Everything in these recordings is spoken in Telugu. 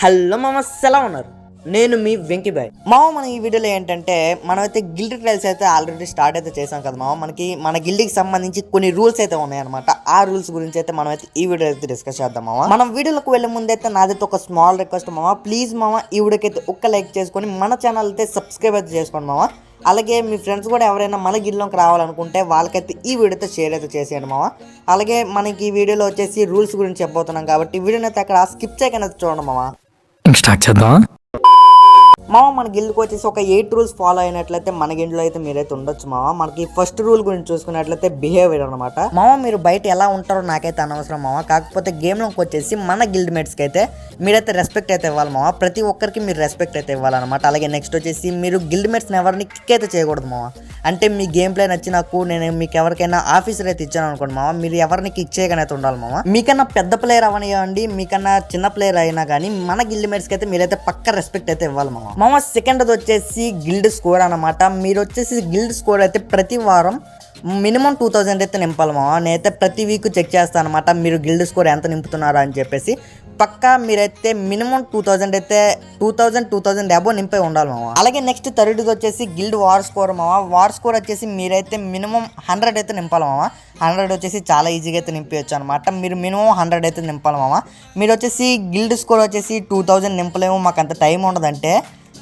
హలో మామ, ఎలా ఉన్నారు? నేను మీ వెంకీబాయ్. మామ, మన ఈ వీడియోలో ఏంటంటే మనమైతే గిల్డ్ ట్రయల్స్ అయితే ఆల్రెడీ స్టార్ట్ అయితే చేసాం కదా మామ. మన గిల్డ్కి సంబంధించి కొన్ని రూల్స్ అయితే ఉన్నాయన్నమాట. ఆ రూల్స్ గురించి అయితే మనమైతే ఈ వీడియో అయితే డిస్కస్ చేద్దాం మామ. మనం వీడియోలోకి వెళ్ళే ముందైతే నాదైతే ఒక స్మాల్ రిక్వెస్ట్ మామ, ప్లీజ్ మామ ఈ వీడియోకి అయితే ఒక్క లైక్ చేసుకొని మన ఛానల్ అయితే సబ్స్క్రైబ్ అయితే చేసుకోండి మామ. అలాగే మీ ఫ్రెండ్స్ కూడా ఎవరైనా మన గిల్డ్లోకి రావాలనుకుంటే వాళ్ళకైతే ఈ వీడియో అయితే షేర్ అయితే చేసేయండి మామ. అలాగే మనకి ఈ వీడియోలో వచ్చేసి రూల్స్ గురించి చెప్పబోతున్నాం కాబట్టి వీడియోని అయితే అక్కడ స్కిప్ చేయకుండా చూడండి మామ. స్టార్ట్ చేద్దాం మామ. మన గిల్డ్కి వచ్చేసి ఒక 8 రూల్స్ ఫాలో అయినట్లయితే మన గిల్డ్లో అయితే మీరైతే ఉండొచ్చు మామ. మనకి ఫస్ట్ రూల్ గురించి చూసుకున్నట్లయితే బిహేవియర్ అనమాట. మామ, మీరు బయట ఎలా ఉంటారో నాకైతే అనవసరం మామ. కాకపోతే గేమ్లోకి వచ్చేసి మన గిల్డ్ మేట్స్కి అయితే మీరైతే రెస్పెక్ట్ అయితే ఇవ్వాలి మామ. ప్రతి ఒక్కరికి మీరు రెస్పెక్ట్ అయితే ఇవ్వాలన్నమాట. అలాగే నెక్స్ట్ వచ్చేసి మీరు గిల్డ్ మేట్స్ని ఎవరిని కిక్ అయితే చేయకూడదు మామ. అంటే మీ గేమ్ ప్లే నచ్చి నాకు నేను మీకు ఎవరికైనా ఆఫీసర్ అయితే ఇచ్చాను అనుకోండి మామ, మీరు ఎవరిని కిక్ చేయగానే అయితే ఉండాలి మామ. మీకన్నా పెద్ద ప్లేయర్ అవనివ్వండి, మీకన్నా చిన్న ప్లేయర్ అయినా కానీ మన గిల్డ్ మేట్స్కి అయితే మీరైతే పక్క రెస్పెక్ట్ అయితే ఇవ్వాలి మామ. మామ, సెకండ్ వచ్చేసి గిల్డ్ స్కోర్ అనమాట. మీరు వచ్చేసి గిల్డ్ స్కోర్ అయితే ప్రతి వారం మినిమం 2000 అయితే నింపాలి మామ. నేనైతే ప్రతి వీక్ చెక్ చేస్తాను అనమాట, మీరు గిల్డ్ స్కోర్ ఎంత నింపుతున్నారా అని చెప్పేసి. పక్కా మీరైతే మినిమం 2000 అయితే 2000 అబో నింపై ఉండాలి మామ. అలాగే నెక్స్ట్ థర్డ్ వచ్చేసి గిల్డ్ వార్ స్కోర్ మామ. వార్ స్కోర్ వచ్చేసి మీరైతే మినిమం 100 అయితే నింపాలి మామ. 100 వచ్చేసి చాలా ఈజీగా అయితే నింపేయచ్చు అనమాట. మీరు మినిమం 100 అయితే నింపాలి మామ. మీరు వచ్చేసి గిల్డ్ స్కోర్ వచ్చేసి 2000 నింపలేము, మాకు అంత టైం ఉండదంటే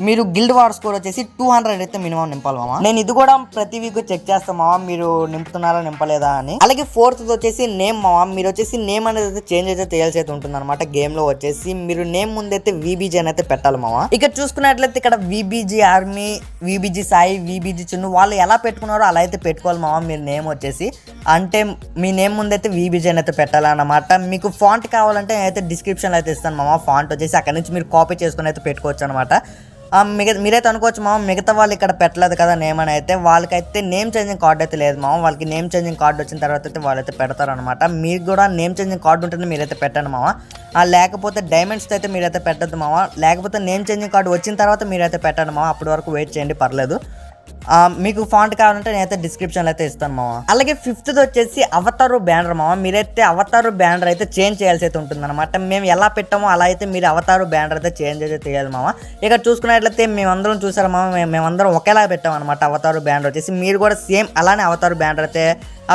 మీరు గిల్డ్ వార్ స్కోర్ వచ్చేసి 200 అయితే మినిమం నింపాలి మామ. నేను ఇది కూడా ప్రతి వీక్ చెక్ చేస్తాను మామ, మీరు నింపుతున్నారా నింపలేదా అని. అలాగే ఫోర్త్ వచ్చేసి నేమ్ మామ. మీరు వచ్చేసి నేమ్ అనేది అయితే చేంజ్ అయితే చేయాల్సి అయితే ఉంటుంది అనమాట. గేమ్ లో వచ్చేసి మీరు నేమ్ ముందైతే VBG అని అయితే పెట్టాలి మామ. ఇక చూసుకున్నట్లయితే ఇక్కడ VBG army, VBG Sai, VBG Chinnu వాళ్ళు ఎలా పెట్టుకున్నారో అలా అయితే పెట్టుకోవాలి మామ. మీరు నేమ్ వచ్చేసి అంటే మీ నేమ్ ముందైతే VBG అని అయితే పెట్టాలన్నమాట. మీకు ఫాంట్ కావాలంటే నేనైతే డిస్క్రిప్షన్లో అయితే ఇస్తాను మామ. ఫాంట్ వచ్చేసి అక్కడ నుంచి మీరు కాపీ చేసుకుని అయితే పెట్టుకోవచ్చు అనమాట. మీరైతే అనుకోవచ్చు మామ, మిగతా వాళ్ళు ఇక్కడ పెట్టలేదు కదా నేమ్ అని. అయితే వాళ్ళకైతే నేమ్ చేంజింగ్ కార్డు అయితే లేదు మామ. వాళ్ళకి నేమ్ చేంజింగ్ కార్డు వచ్చిన తర్వాత అయితే వాళ్ళైతే పెడతారనమాట. మీకు కూడా నేమ్ చేంజింగ్ కార్డు ఉంటేనే మీరైతే పెట్టండి మామ. లేకపోతే డైమండ్స్ అయితే మీరైతే పెట్టద్దు మామ. లేకపోతే నేమ్ చేంజింగ్ కార్డు వచ్చిన తర్వాత మీరైతే పెట్టండి మామ. అప్పటి వరకు వెయిట్ చేయండి, పర్లేదు. మీకు ఫాంట్ కావాలంటే నేనైతే డిస్క్రిప్షన్లో అయితే ఇస్తాను మామ. అలాగే ఫిఫ్త్ వచ్చేసి అవతారు బ్యానర్ మామ. మీరైతే అవతారు బ్యానర్ అయితే చేంజ్ చేయాల్సి అయితే ఉంటుంది అనమాట. మేము ఎలా పెట్టామో అలా అయితే మీరు అవతారు బ్యానర్ అయితే చేంజ్ అయితే చేయాలి మామ. ఇక్కడ చూసుకున్నట్లయితే మేమందరం చూసారు మామ, మేమందరం ఒకేలా పెట్టాం అనమాట. అవతారు బ్యానర్ వచ్చేసి మీరు కూడా సేమ్ అలానే అవతారు బ్యానర్ అయితే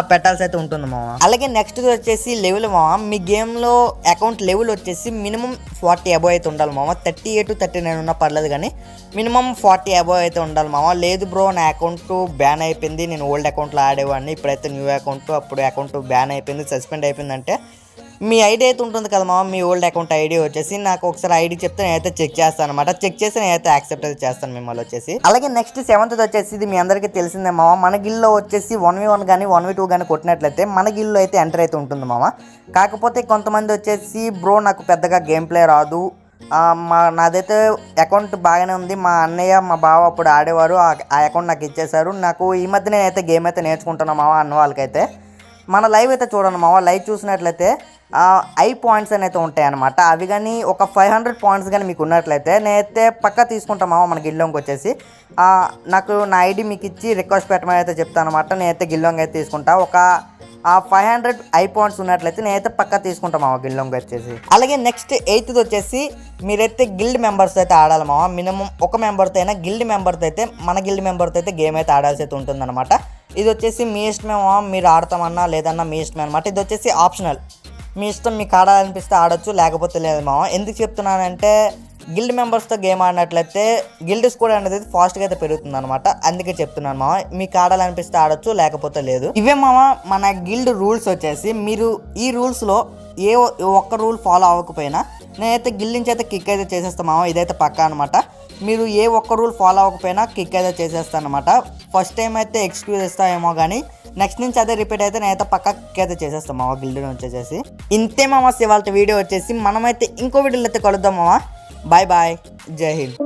పెట్టాల్సి అయితే ఉంటుంది మామ. అలాగే నెక్స్ట్ వచ్చేసి లెవెల్ మామ. మీ గేమ్లో అకౌంట్ లెవెల్ వచ్చేసి మినిమం 40 అబో అయితే ఉండాలి మామ. 38 39 ఉన్నా పర్లేదు కానీ మినిమం 40 అబో అయితే ఉండాలి మామ. లేదు బ్రో, నా అకౌంట్ బ్యాన్ అయిపోయింది, నేను ఓల్డ్ అకౌంట్లో ఆడేవాడిని, ఇప్పుడైతే న్యూ అకౌంట్, అప్పుడు అకౌంట్ బ్యాన్ అయిపోయింది, సస్పెండ్ అయిపోయిందంటే మీ ఐడి అయితే ఉంటుంది కదా మామ. మీ ఓల్డ్ అకౌంట్ ఐడి వచ్చేసి నాకు ఒకసారి ఐడి చెప్తే నేనైతే చెక్ చేస్తాను అనమాట. చెక్ చేసి నేనైతే యాక్సెప్ట్ అయితే చేస్తాను మిమ్మల్ని వచ్చేసి. అలాగే నెక్స్ట్ 7th వచ్చేసి ఇది మీ అందరికీ తెలిసిందే మామ. మన గిల్లో వచ్చేసి 1v1 కానీ 1v2 కానీ కొట్టినట్లయితే మన గిల్లో అయితే ఎంటర్ అయితే ఉంటుంది మామ. కాకపోతే కొంతమంది వచ్చేసి బ్రో నాకు పెద్దగా గేమ్ ప్లే రాదు, నాదైతే అకౌంట్ బాగానే ఉంది, మా అన్నయ్య మా బావ అప్పుడు ఆడేవారు, ఆ అకౌంట్ నాకు ఇచ్చేసారు, నాకు ఈ మధ్య నేనైతే గేమ్ అయితే నేర్చుకుంటున్నాను మామ అన్న వాళ్ళకైతే మన లైవ్ అయితే చూడండి మామ. లైవ్ చూసినట్లయితే ఐ పాయింట్స్ అనేది ఉంటాయి అనమాట. అవి కానీ ఒక 500 పాయింట్స్ కానీ మీకు ఉన్నట్లయితే నేనైతే పక్కా తీసుకుంటాం మామ. మన గిల్లోకి వచ్చేసి నాకు నా ఐడి మీకు ఇచ్చి రిక్వెస్ట్ పెట్టమని అయితే చెప్తాను అనమాట. నేనైతే గిల్లోకి అయితే తీసుకుంటా. ఒక 500 ఐ పాయింట్స్ ఉన్నట్లయితే నేనైతే పక్కా తీసుకుంటాం మామ గిల్లోకి వచ్చేసి. అలాగే నెక్స్ట్ 8th వచ్చేసి మీరైతే గిల్డ్ మెంబర్స్ అయితే ఆడాలి మామ. మినిమం ఒక మెంబర్తో అయినా గిల్డ్ మెంబర్తో అయితే మన గిల్డ్ మెంబర్తో అయితే గేమ్ అయితే ఆడాల్సి అయితే ఉంటుందన్నమాట. ఇది వచ్చేసి మీ ఇష్టమే మామ, మీరు ఆడతామన్నా లేదన్నా మీ ఇష్టమే అనమాట. ఇది వచ్చేసి ఆప్షనల్, మీ ఇష్టం, మీకు ఆడాలనిపిస్తే ఆడొచ్చు, లేకపోతే లేదు మామ. ఎందుకు చెప్తున్నానంటే గిల్డ్ మెంబర్స్తో గేమ్ ఆడినట్లయితే గిల్డ్ స్కోర్ అనేది ఫాస్ట్గా అయితే పెరుగుతుంది అనమాట. అందుకే చెప్తున్నాను మామ, మీకు ఆడాలనిపిస్తే ఆడొచ్చు, లేకపోతే లేదు. ఇవే మామ మన గిల్డ్ రూల్స్ వచ్చేసి. మీరు ఈ రూల్స్లో ఏ ఒక్క రూల్ ఫాలో అవ్వకపోయినా నేనైతే గిల్డ్ నుంచి అయితే కిక్ అయితే చేసేస్తాను మామ. ఇదైతే పక్కా అనమాట. మీరు ఏ ఒక్క రూల్ ఫాలో అవ్వకపోయినా కిక్ అయితే చేసేస్తాను అనమాట. ఫస్ట్ టైం అయితే ఎక్స్క్యూజ్ ఇస్తామేమో కానీ నెక్స్ట్ నుంచి అదే రిపీట్ అయితే నేనైతే పక్కా కిక్ అయితే చేసేస్తాం మామ గిల్డ్ నుంచి వచ్చేసి. ఇంతే మామ ఇవాళ వీడియో వచ్చేసి. మనమైతే ఇంకో వీడియోలో అయితే కలుద్దాం మామ. బాయ్ బాయ్, జై హింద్.